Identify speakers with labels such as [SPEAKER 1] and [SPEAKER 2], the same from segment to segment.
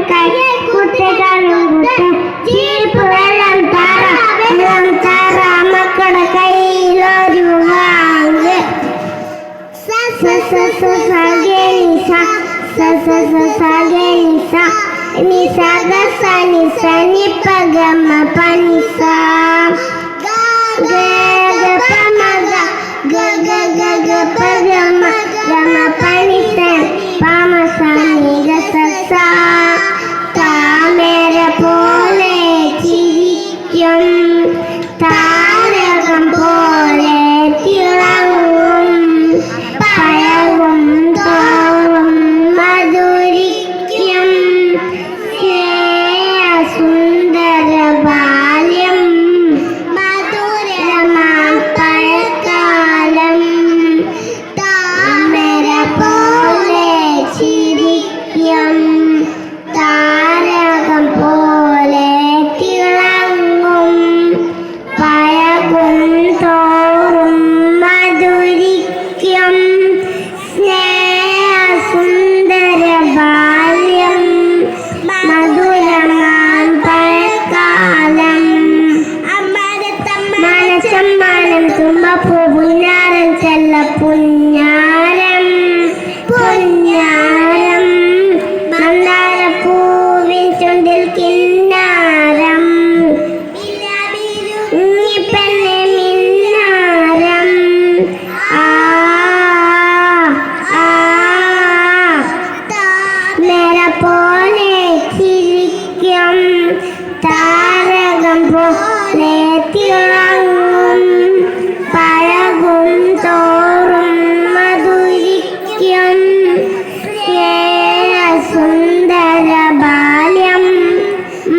[SPEAKER 1] കൈ കുട്ടികളും ചീപ്പ് വെള്ളം താറ മക്കളുടെ കയ്യിലൊരു വാങ്ങ് നിപഗമ പനിസ ഗമ പനിസൻ പാമസാനി ഗസ താമര പോലെ ചിരിക്കും താരകം പോലെ തിളങ്ങും പഴകും തോറും മധുരിക്കും സുന്ദര ബാല്യം മധുരമാം പഴക്കാലം താമര പോലെ ചിരിക്കും താരകം പോലെ തിളങ്ങും പഴകും തോറും മധുരിക്കും സുന്ദര ബാല്യം മധുരമാം പഴക്കാലം മനസ്സമ്മാനം തുമ്പപ്പൂ പുന്നാരം ചെല്ല പുന്നാരം പുന്നാരം മന്ദാരപ്പൂവിൻ ചുണ്ടിൽ കിന്നാരം പെണ്ണെ മിന്നാരം മേര പോലെ ചിരിക്കും താരകം പോലെ തിളങ്ങും പഴകും തോറും മധുരിക്കും സുന്ദര ബാല്യം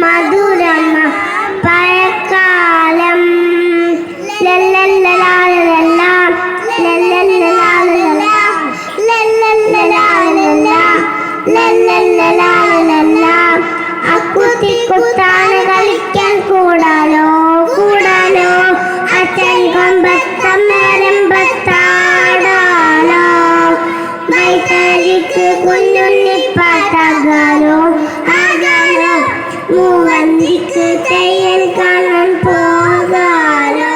[SPEAKER 1] മധുരമ പഴക്കാലം കുത്താണ് കളിക്കാൻ കൂടാലോ കൂടാലോ അച്ഛൻ കൊമ്പത്തമ്മരമ്പത്താടാലോ വൈത്തരിക്ക് കുഞ്ഞുണ്ണിപ്പാട്ടാകാലോ ആകാലോ മൂവന്തിക്ക് തെയ്യൻ കാണാൻ പോകാലോ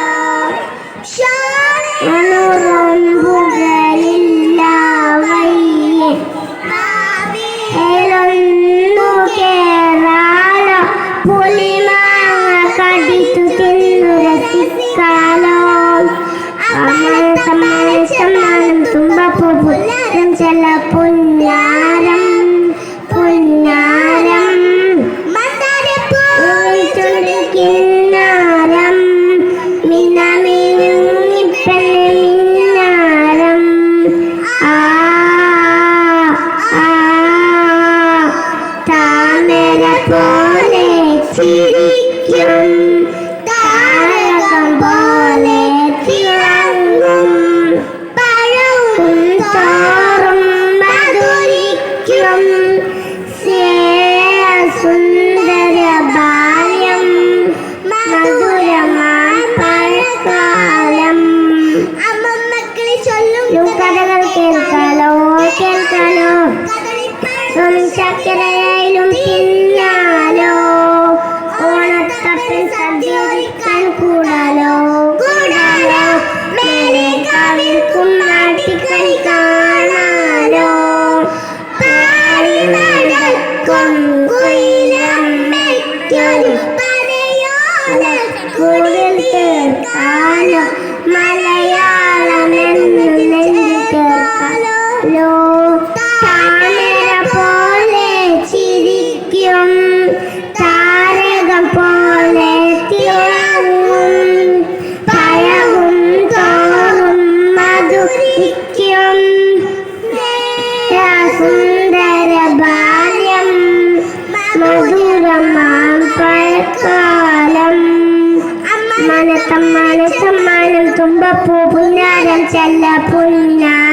[SPEAKER 1] റൊമ്പുകളില്ല വയ്യേ കേറാലോ പുലിമാങ്ങ കടിച്ചു തിന്നു രസിക്കാലോ സമ്മാനം തുമ്പപ്പൂ ചെല്ല പുന്നാരം പുന്നാരം കിന്നാരം മിന്നമിന്നിപ്പെണ്ണെ മിന്നാരം താമര പോലെ ചിരിക്കും താരകം പോലെ തിളങ്ങും പഴകും തോറും മധുരിക്കും സുന്ദര ബാല്യം മധുരമാം പഴക്കാലം അമ്മമ്മക്കളെ ചൊല്ലും കഥകൾ കേൾക്കാലോ കേൾക്കാലോ ചക്കരയായാലും തിന്നാലോ ഓണത്തപ്പൻ സദ്യക്കാൻ കൂടാലോ കൂടാലോ മേലെ കാവിൽ കുമ്മാട്ടിക്കളി കാണാലോ പാടി നടക്കും കുയിലമ്മയ്ക്കൊരു പനയോലക്കുടിൽ തീർക്കാലോ മലയാളം എന്ന് നെഞ്ചു തീർക്കാലോ താമര പോലെ ചിരിക്കും താരകം പോലെ തിളങ്ങും പഴകും തോറും മധുരിക്കും സുന്ദര ബാല്യം മധുരമാം പഴക്കാലം മനത്തമ്മാനം തുമ്പപ്പൂ പുന്നാരം ചെല്ല പുന്നാരം